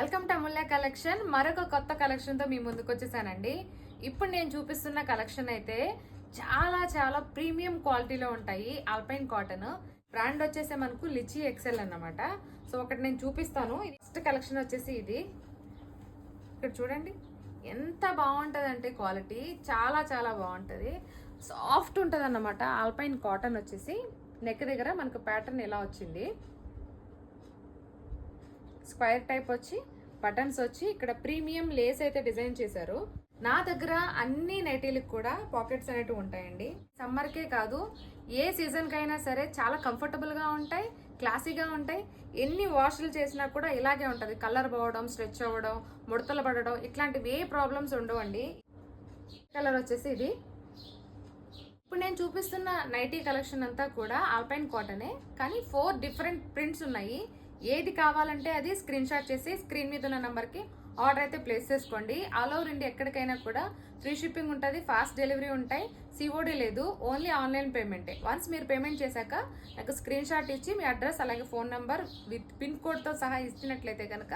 Welcome to Amulya collection. మరొక కొత్త collection తో మీ ముందుకు వచ్చేసానండి. ఇప్పుడు నేను చూపిస్తున్న కలెక్షన్ అయితే చాలా చాలా ప్రీమియం క్వాలిటీలో ఉంటాయి. ఆల్పైన్ కాటన్ బ్రాండ్ వచ్చేసి మనకు లిచి ఎక్సెల్ అన్నమాట. సో ఒకటి నేను చూపిస్తాను. ఫస్ట్ కలెక్షన్ వచ్చేసి ఇది. ఇక్కడ చూడండి ఎంత బాగుంటది అంటే క్వాలిటీ చాలా చాలా బాగుంటది. సాఫ్ట్ ఉంటది అన్నమాట. ఆల్పైన్ కాటన్ వచ్చేసి నెక్ దగ్గర మనకు ప్యాటర్న్ ఎలా వచ్చింది, స్క్వేర్ టైప్ వచ్చి బటన్స్ వచ్చి ఇక్కడ ప్రీమియం లేస్ అయితే డిజైన్ చేశారు. నా దగ్గర అన్ని నైటీలకు కూడా పాకెట్స్ అనేటివి ఉంటాయండి. సమ్మర్కే కాదు ఏ సీజన్ కైనా సరే చాలా కంఫర్టబుల్ గా ఉంటాయి, క్లాసీగా ఉంటాయి. ఎన్ని వాష్లు చేసినా కూడా ఇలాగే ఉంటది. కలర్ పోవడం, స్ట్రెచ్ అవ్వడం, ముడతలు పడడం ఇట్లాంటివి ఏ ప్రాబ్లమ్స్ ఉండవండి. కలర్ వచ్చేసి ఇది. ఇప్పుడు నేను చూపిస్తున్న నైటీ కలెక్షన్ అంతా కూడా ఆల్పైన్ కాటనే, కానీ 4 డిఫరెంట్ ప్రింట్స్ ఉన్నాయి. ఏది కావాలంటే అది స్క్రీన్ షాట్ చేసి స్క్రీన్ మీద ఉన్న నంబర్కి ఆర్డర్ అయితే ప్లేస్ చేసుకోండి. ఆల్ ఓవర్ ఇండియా ఎక్కడికైనా కూడా ఫ్రీ షిప్పింగ్ ఉంటుంది, ఫాస్ట్ డెలివరీ ఉంటాయి, సిఓడి లేదు, ఓన్లీ ఆన్లైన్ పేమెంటే. వన్స్ మీరు పేమెంట్ చేశాక నాకు స్క్రీన్ షాట్ ఇచ్చి మీ అడ్రస్ అలాగే ఫోన్ నెంబర్ విత్ పిన్ కోడ్తో సహా ఇచ్చినట్లయితే కనుక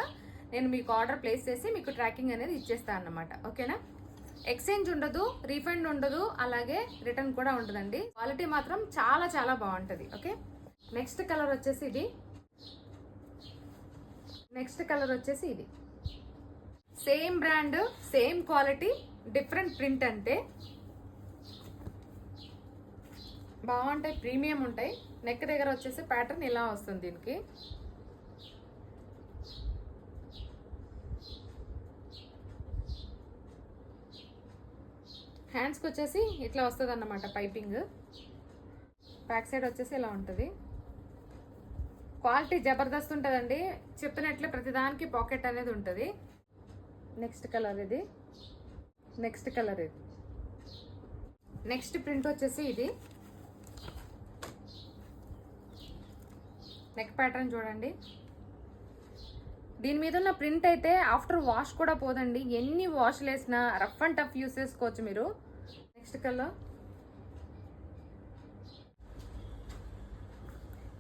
నేను మీకు ఆర్డర్ ప్లేస్ చేసి మీకు ట్రాకింగ్ అనేది ఇచ్చేస్తాను అన్నమాట. ఓకేనా? ఎక్స్చేంజ్ ఉండదు, రీఫండ్ ఉండదు, అలాగే రిటర్న్ కూడా ఉండదండి. క్వాలిటీ మాత్రం చాలా చాలా బాగుంటుంది. ఓకే, నెక్స్ట్ కలర్ వచ్చేసి ఇది. Same brand, same quality, different print. అంటే బాగుంటాయి, ప్రీమియం ఉంటాయి. నెక్ దగ్గర వచ్చేసి ప్యాటర్న్ ఇలా వస్తుంది. దీనికి హ్యాండ్స్కి వచ్చేసి ఇట్లా వస్తుంది అన్నమాట పైపింగ్. బ్యాక్ సైడ్ వచ్చేసి ఇలా ఉంటుంది. క్వాలిటీ జబర్దస్త్ ఉంటుందండి. చెప్పినట్లే ప్రతిదానికి పాకెట్ అనేది ఉంటుంది. నెక్స్ట్ కలర్ ఇది. నెక్స్ట్ ప్రింట్ వచ్చేసి ఇది. నెక్ ప్యాటర్న్ చూడండి. దీని మీద ఉన్న ప్రింట్ అయితే ఆఫ్టర్ వాష్ కూడా పోదండి. ఎన్ని వాష్లు వేసినా రఫ్ అండ్ టఫ్ యూస్ చేసుకోవచ్చు మీరు. Next colour.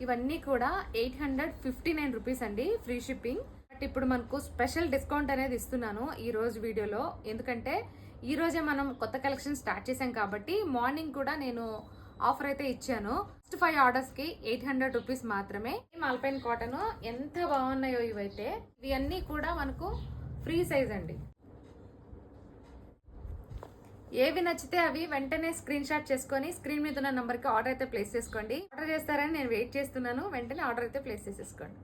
ఇవన్నీ కూడా 859 రూపీస్ అండి, ఫ్రీ షిప్పింగ్. బట్ ఇప్పుడు మనకు స్పెషల్ డిస్కౌంట్ అనేది ఇస్తున్నాను ఈ రోజు వీడియోలో. ఎందుకంటే ఈ రోజే మనం కొత్త కలెక్షన్ స్టార్ట్ చేసాం కాబట్టి మార్నింగ్ కూడా నేను ఆఫర్ అయితే ఇచ్చాను. ఫస్ట్ 5 ఆర్డర్స్కి 800 రూపీస్ మాత్రమే. ఆల్పైన్ కాటన్ ఎంత బాగున్నాయో ఇవైతే. ఇవి అన్నీ కూడా మనకు ఫ్రీ సైజ్ అండి. ఏవి నచ్చితే అవి వెంటనే స్క్రీన్ షాట్ చేసుకొని స్క్రీన్ మీద ఉన్న నంబర్కి ఆర్డర్ అయితే ప్లేస్ చేసుకోండి. ఆర్డర్ చేస్తారని నేను వెయిట్ చేస్తున్నాను. వెంటనే ఆర్డర్ అయితే ప్లేస్ చేసేసుకోండి.